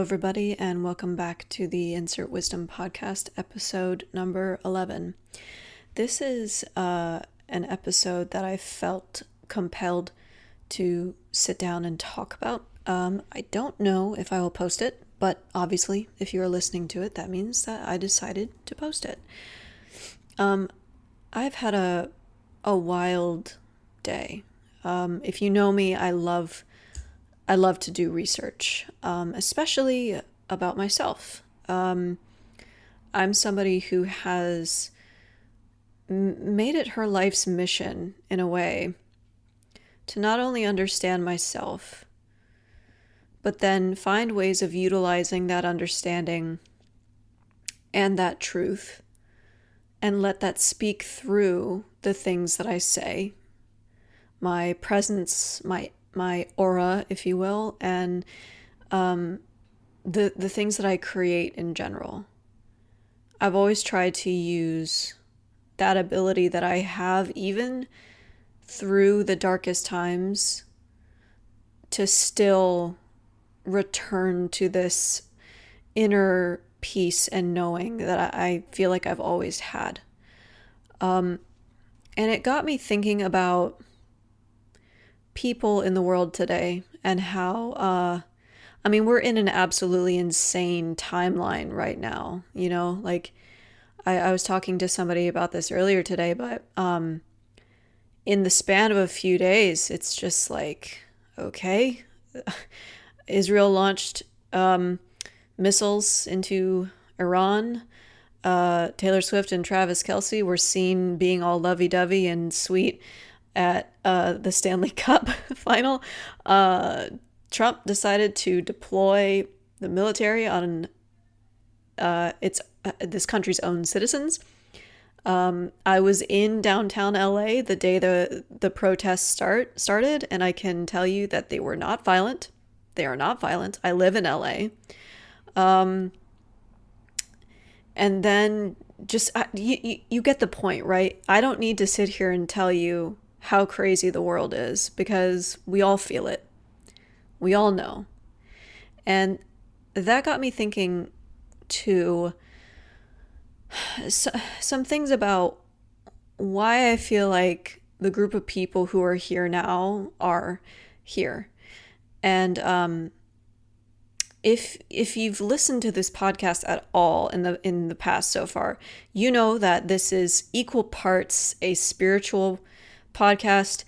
everybody, and welcome back to the Insert Wisdom podcast, episode number 11. This is an episode that I felt compelled to sit down and talk about. I don't know if I will post it, but obviously, if you are listening to it, that means that I decided to post it. I've had a wild day. If you know me, I love to do research, especially about myself. I'm somebody who has made it her life's mission, in a way, to not only understand myself, but then find ways of utilizing that understanding and that truth, and let that speak through the things that I say, my presence, my aura, if you will, and the things that I create in general. I've always tried to use that ability that I have, even through the darkest times, to still return to this inner peace and knowing that I feel like I've always had. And it got me thinking about people in the world today and how, we're in an absolutely insane timeline right now, like I was talking to somebody about this earlier today, but in the span of a few days, it's just like, okay, Israel launched missiles into Iran. Taylor Swift and Travis Kelce were seen being all lovey-dovey and sweet at the Stanley Cup final. Trump decided to deploy the military on this country's own citizens. I was in downtown LA the day the protests started, and I can tell you that they were not violent. They are not violent. I live in LA. And then just, you get the point, right? I don't need to sit here and tell you how crazy the world is, because we all feel it. We all know. And that got me thinking to some things about why I feel like the group of people who are here now are here. And if you've listened to this podcast at all in the past so far, you know that this is equal parts a spiritual podcast,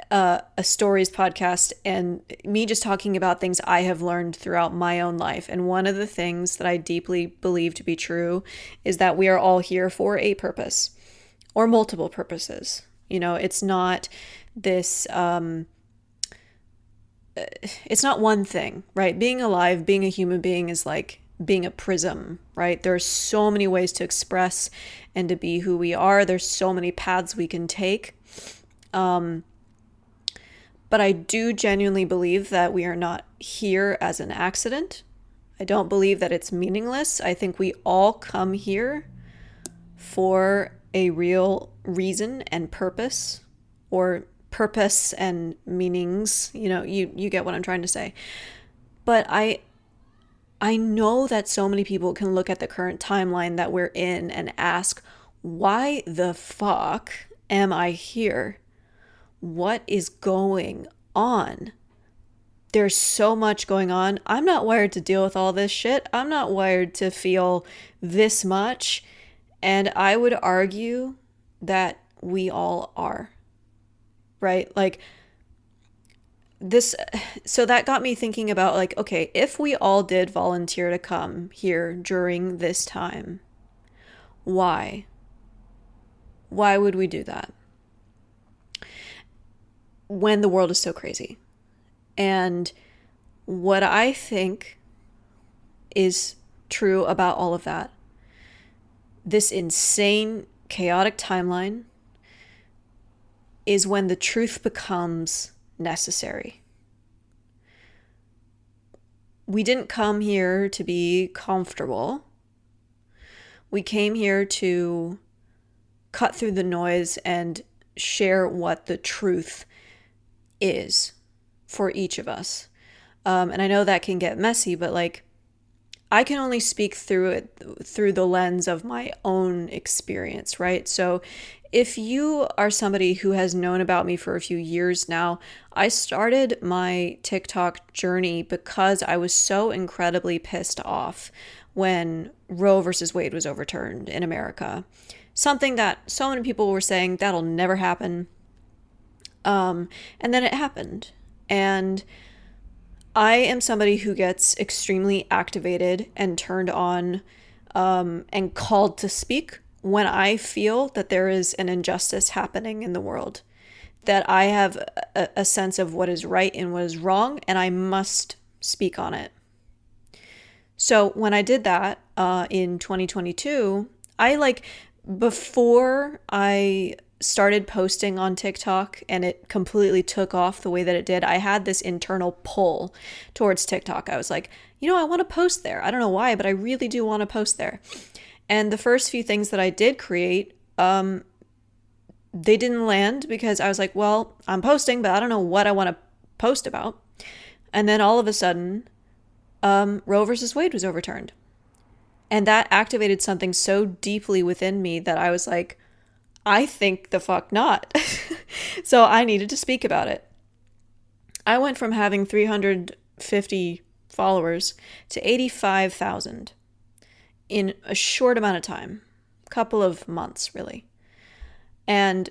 a stories podcast, and me just talking about things I have learned throughout my own life. And one of the things that I deeply believe to be true is that we are all here for a purpose, or multiple purposes. It's not this, it's not one thing, right? Being alive, being a human being is like being a prism, right? There's so many ways to express and to be who we are. There's so many paths we can take. But I do genuinely believe that we are not here as an accident. I don't believe that it's meaningless. I think we all come here for a real reason and purpose, or purpose and meanings. You get what I'm trying to say. But I know that so many people can look at the current timeline that we're in and ask, why the fuck am I here? What is going on? There's so much going on. I'm not wired to deal with all this shit. I'm not wired to feel this much. And I would argue that we all are. Right? Like this. So that got me thinking about, like, okay, if we all did volunteer to come here during this time, why? Why would we do that when the world is so crazy? And what I think is true about all of that, this insane, chaotic timeline, is when the truth becomes necessary. We didn't come here to be comfortable. We came here to cut through the noise and share what the truth is for each of us. And I know that can get messy, but like, I can only speak through it through the lens of my own experience, right? So if you are somebody who has known about me for a few years now, I started my TikTok journey because I was so incredibly pissed off when Roe versus Wade was overturned in America. Something that so many people were saying that'll never happen. And then it happened. And I am somebody who gets extremely activated and turned on and called to speak when I feel that there is an injustice happening in the world, that I have a sense of what is right and what is wrong, and I must speak on it. So when I did that in 2022, before I started posting on TikTok and it completely took off the way that it did, I had this internal pull towards TikTok. I was like, I want to post there. I don't know why, but I really do want to post there. And the first few things that I did create, they didn't land because I was like, well, I'm posting, but I don't know what I want to post about. And then all of a sudden, Roe versus Wade was overturned. And that activated something so deeply within me that I was like, I think the fuck not. So I needed to speak about it. I went from having 350 followers to 85,000 in a short amount of time, a couple of months, really. And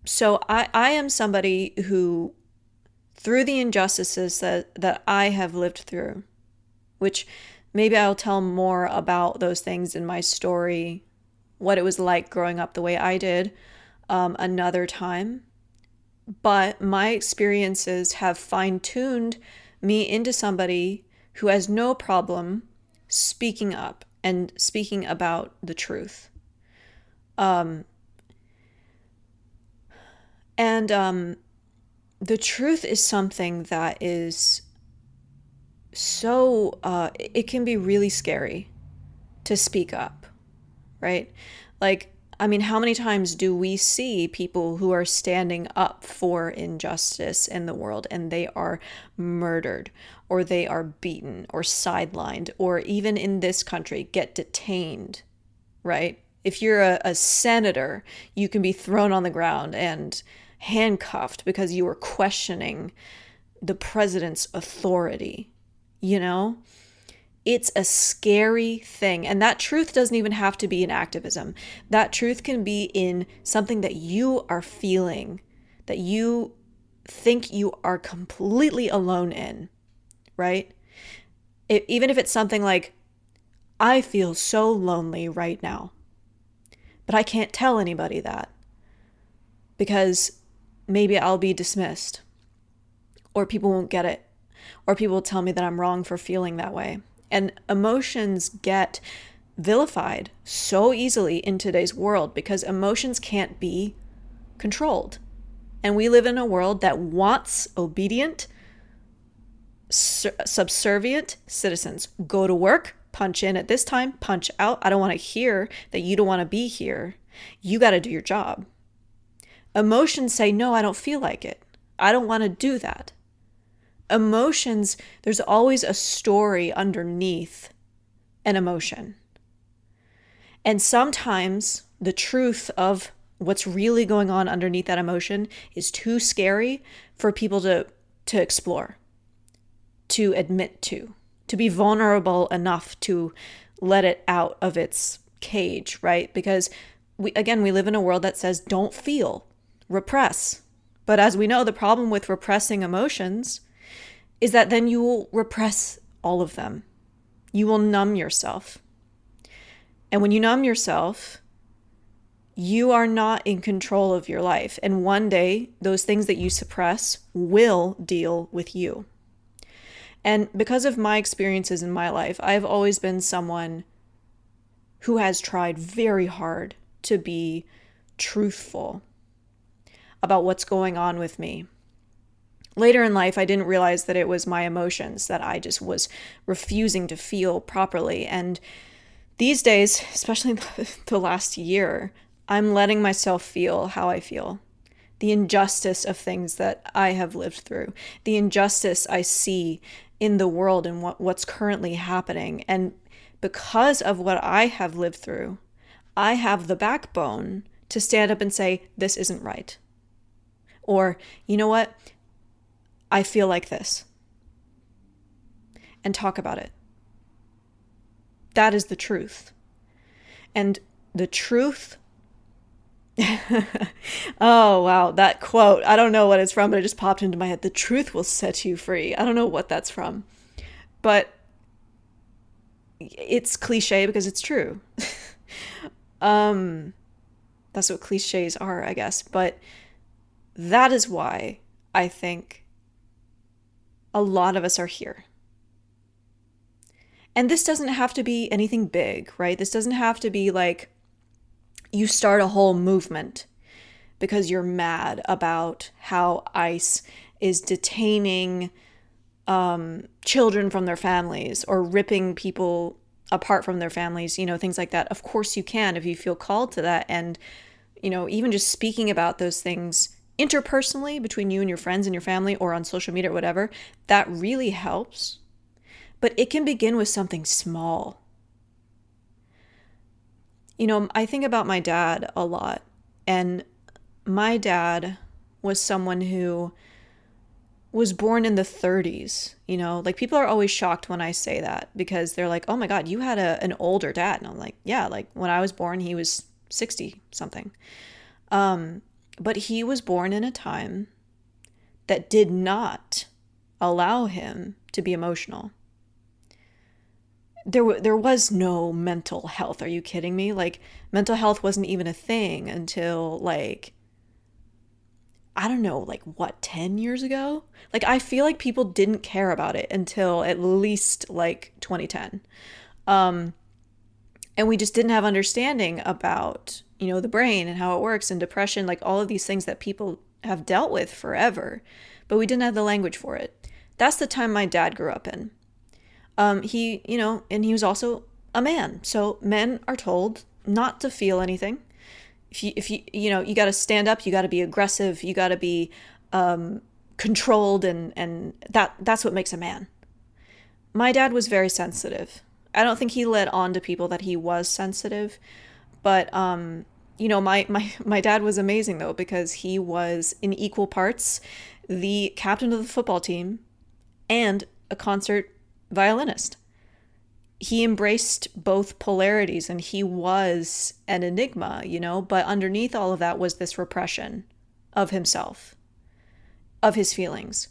so I am somebody who, through the injustices that I have lived through, which maybe I'll tell more about those things in my story, what it was like growing up the way I did, another time. But my experiences have fine-tuned me into somebody who has no problem speaking up and speaking about the truth. And the truth is something that is so, it can be really scary to speak up, right? How many times do we see people who are standing up for injustice in the world and they are murdered, or they are beaten or sidelined, or even in this country get detained, right? If you're a senator, you can be thrown on the ground and handcuffed because you were questioning the president's authority, It's a scary thing. And that truth doesn't even have to be in activism. That truth can be in something that you are feeling, that you think you are completely alone in, right? Even if it's something like, I feel so lonely right now, but I can't tell anybody that because maybe I'll be dismissed, or people won't get it, or people will tell me that I'm wrong for feeling that way. And emotions get vilified so easily in today's world because emotions can't be controlled. And we live in a world that wants obedient, subservient citizens. Go to work, punch in at this time, punch out. I don't want to hear that you don't want to be here. You got to do your job. Emotions say, no, I don't feel like it. I don't want to do that. Emotions, there's always a story underneath an emotion. And sometimes the truth of what's really going on underneath that emotion is too scary for people to explore, to admit to be vulnerable enough to let it out of its cage, right? Because we live in a world that says don't feel, repress. But as we know, the problem with repressing emotions is that then you will repress all of them. You will numb yourself. And when you numb yourself, you are not in control of your life. And one day, those things that you suppress will deal with you. And because of my experiences in my life, I've always been someone who has tried very hard to be truthful about what's going on with me. Later in life, I didn't realize that it was my emotions that I just was refusing to feel properly. And these days, especially the last year, I'm letting myself feel how I feel. The injustice of things that I have lived through, the injustice I see in the world and what's currently happening. And because of what I have lived through, I have the backbone to stand up and say, this isn't right. Or, you know what? I feel like this. And talk about it. That is the truth. And the truth... Oh, wow. That quote. I don't know what it's from, but it just popped into my head. The truth will set you free. I don't know what that's from. But it's cliche because it's true. That's what cliches are, I guess. But that is why I think a lot of us are here. And this doesn't have to be anything big, right? This doesn't have to be like you start a whole movement because you're mad about how ICE is detaining children from their families or ripping people apart from their families, things like that. Of course you can if you feel called to that. And, even just speaking about those things interpersonally between you and your friends and your family or on social media or whatever, that really helps. But it can begin with something small. I think about my dad a lot, and my dad was someone who was born in the 30s, like people are always shocked when I say that because they're like, oh my God, you had an older dad. And I'm like, yeah, like when I was born, he was 60 something. But he was born in a time that did not allow him to be emotional. There was no mental health. Are you kidding me? Like mental health wasn't even a thing until like, I don't know, like what, 10 years ago? Like I feel like people didn't care about it until at least like 2010. And we just didn't have understanding about, the brain and how it works and depression, like all of these things that people have dealt with forever, but we didn't have the language for it. That's the time my dad grew up in. And he was also a man. So men are told not to feel anything. If you you got to stand up, you got to be aggressive, you got to be controlled, and that's what makes a man. My dad was very sensitive. I don't think he let on to people that he was sensitive, but my dad was amazing though because he was in equal parts the captain of the football team and a concert violinist. He embraced both polarities and he was an enigma, but underneath all of that was this repression of himself, of his feelings.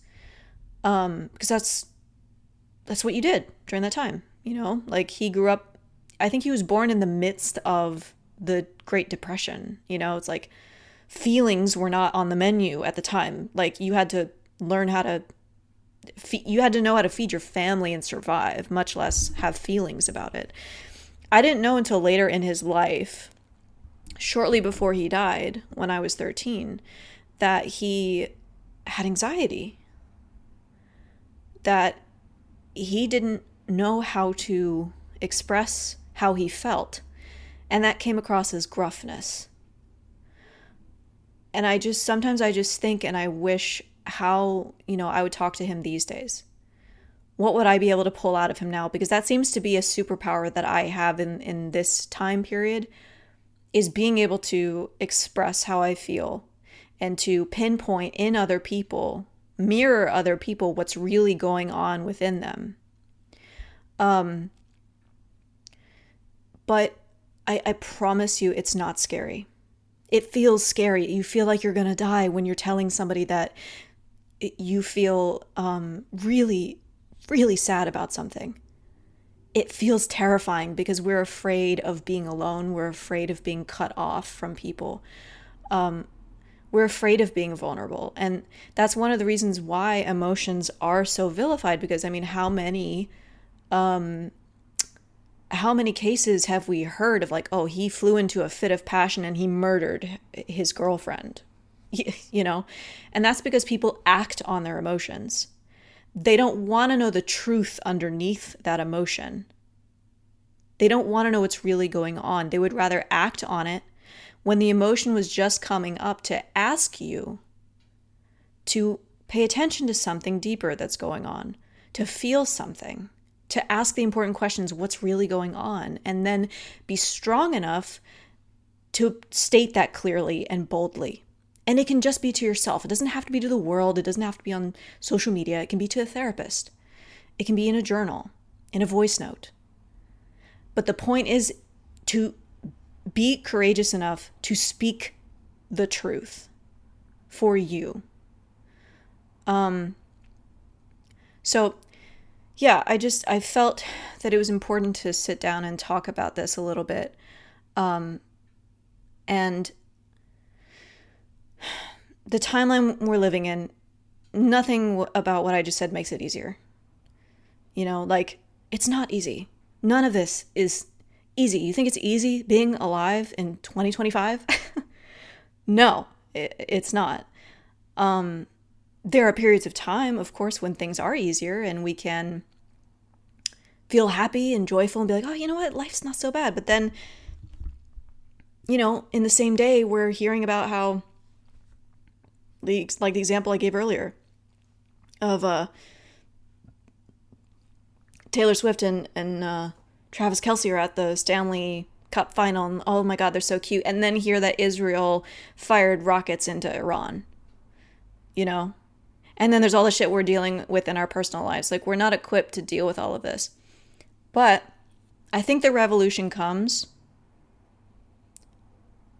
Because that's what you did during that time, like he grew up, I think he was born in the midst of the Great Depression, it's like feelings were not on the menu at the time. Like you had to learn how to you had to know how to feed your family and survive, much less have feelings about it. I didn't know until later in his life, shortly before he died, when I was 13, that he had anxiety, that he didn't know how to express how he felt, and that came across as gruffness. And sometimes I just think and I wish how, I would talk to him these days. What would I be able to pull out of him now? Because that seems to be a superpower that I have in this time period, is being able to express how I feel and to pinpoint in other people, mirror other people, what's really going on within them. But I promise you it's not scary. It feels scary. You feel like you're going to die when you're telling somebody that you feel really, really sad about something. It feels terrifying because we're afraid of being alone. We're afraid of being cut off from people. We're afraid of being vulnerable. And that's one of the reasons why emotions are so vilified, because, how many cases have we heard of like, oh, he flew into a fit of passion and he murdered his girlfriend, and that's because people act on their emotions. They don't want to know the truth underneath that emotion. They don't want to know what's really going on. They would rather act on it when the emotion was just coming up to ask you to pay attention to something deeper that's going on, to feel something, to ask the important questions, what's really going on, and then be strong enough to state that clearly and boldly. And it can just be to yourself. It doesn't have to be to the world. It doesn't have to be on social media. It can be to a therapist. It can be in a journal, in a voice note. But the point is to be courageous enough to speak the truth for you. So yeah, I felt that it was important to sit down and talk about this a little bit. And the timeline we're living in, nothing about what I just said makes it easier. Like, it's not easy. None of this is easy. You think it's easy being alive in 2025? No, it's not. There are periods of time, of course, when things are easier and we can feel happy and joyful and be like, oh, you know what? Life's not so bad. But then, in the same day, we're hearing about how the example I gave earlier of Taylor Swift and Travis Kelce are at the Stanley Cup final, and oh my God, they're so cute. And then hear that Israel fired rockets into Iran, And then there's all the shit we're dealing with in our personal lives. Like, we're not equipped to deal with all of this. But I think the revolution comes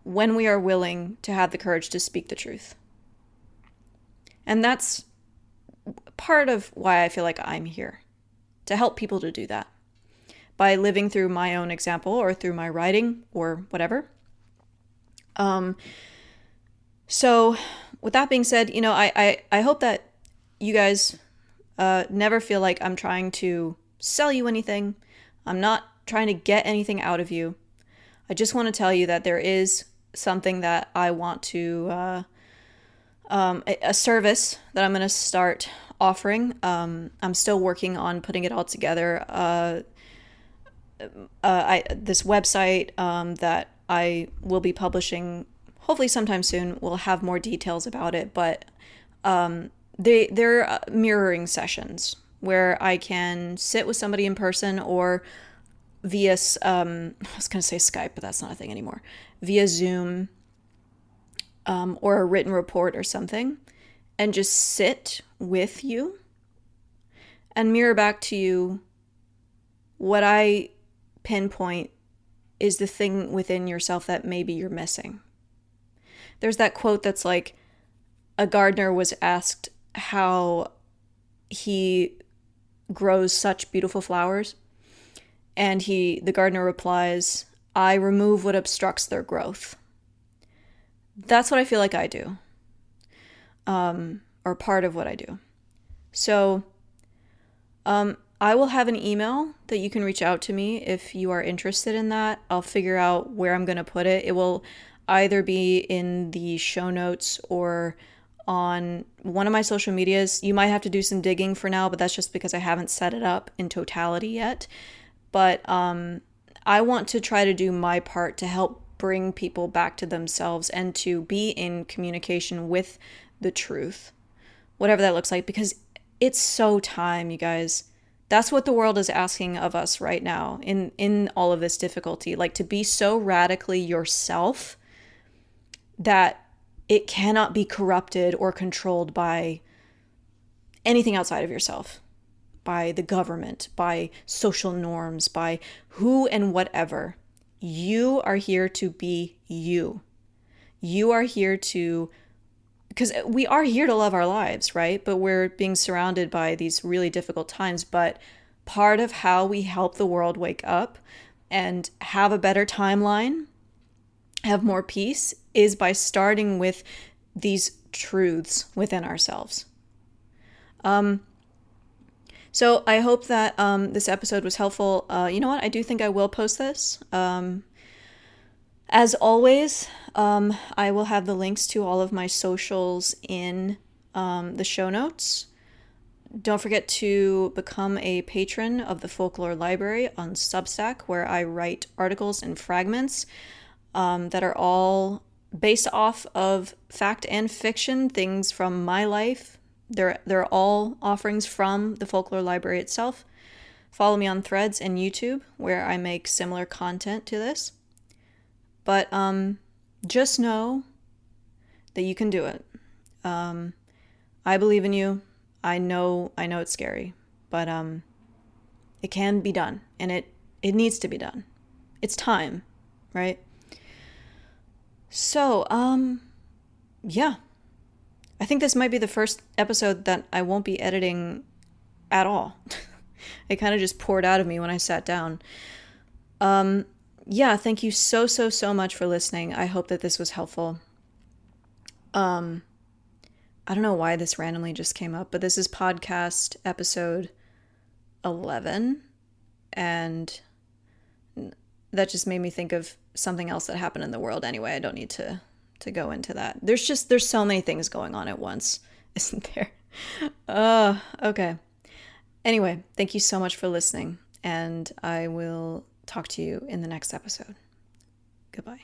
when we are willing to have the courage to speak the truth. And that's part of why I feel like I'm here, to help people to do that by living through my own example or through my writing or whatever. So with that being said, I hope that you guys never feel like I'm trying to sell you anything. I'm not trying to get anything out of you. I just want to tell you that there is something that I want to, a service that I'm going to start offering. I'm still working on putting it all together. This website that I will be publishing hopefully sometime soon will have more details about it, but they're mirroring sessions where I can sit with somebody in person or via, I was going to say Skype, but that's not a thing anymore, via Zoom or a written report or something, and just sit with you and mirror back to you what I pinpoint is the thing within yourself that maybe you're missing. There's that quote that's like, a gardener was asked how he grows such beautiful flowers, and the gardener replies, I remove what obstructs their growth. That's what I feel like I do, or part of what I do. So I will have an email that you can reach out to me if you are interested in that. I'll figure out where I'm going to put it. It will either be in the show notes or on one of my social medias. You might have to do some digging for now, but that's just because I haven't set it up in totality yet. But I want to try to do my part to help bring people back to themselves and to be in communication with the truth, whatever that looks like, because it's so time, you guys. That's what the world is asking of us right now in all of this difficulty, like to be so radically yourself that it cannot be corrupted or controlled by anything outside of yourself, by the government, by social norms, by who and whatever. You are here to be you. You are here to, because we are here to love our lives, right? But we're being surrounded by these really difficult times. But part of how we help the world wake up and have a better timeline, have more peace, is by starting with these truths within ourselves. So I hope that this episode was helpful. You know what? I do think I will post this. As always, I will have the links to all of my socials in the show notes. Don't forget to become a patron of the Folklore Library on Substack, where I write articles and fragments that are all based off of fact and fiction, things from my life. They're all offerings from the Folklore Library itself. Follow me on Threads and YouTube, where I make similar content to this. But just know that you can do it. I believe in you. I know it's scary, but it can be done, and it needs to be done. It's time, right? So, yeah. I think this might be the first episode that I won't be editing at all. It kind of just poured out of me when I sat down. Yeah, thank you so much for listening. I hope that this was helpful. I don't know why this randomly just came up, but this is podcast episode 11, and that just made me think of something else that happened in the world anyway. I don't need to go into that. There's so many things going on at once, isn't there? Okay. Anyway, thank you so much for listening, and I will talk to you in the next episode. Goodbye.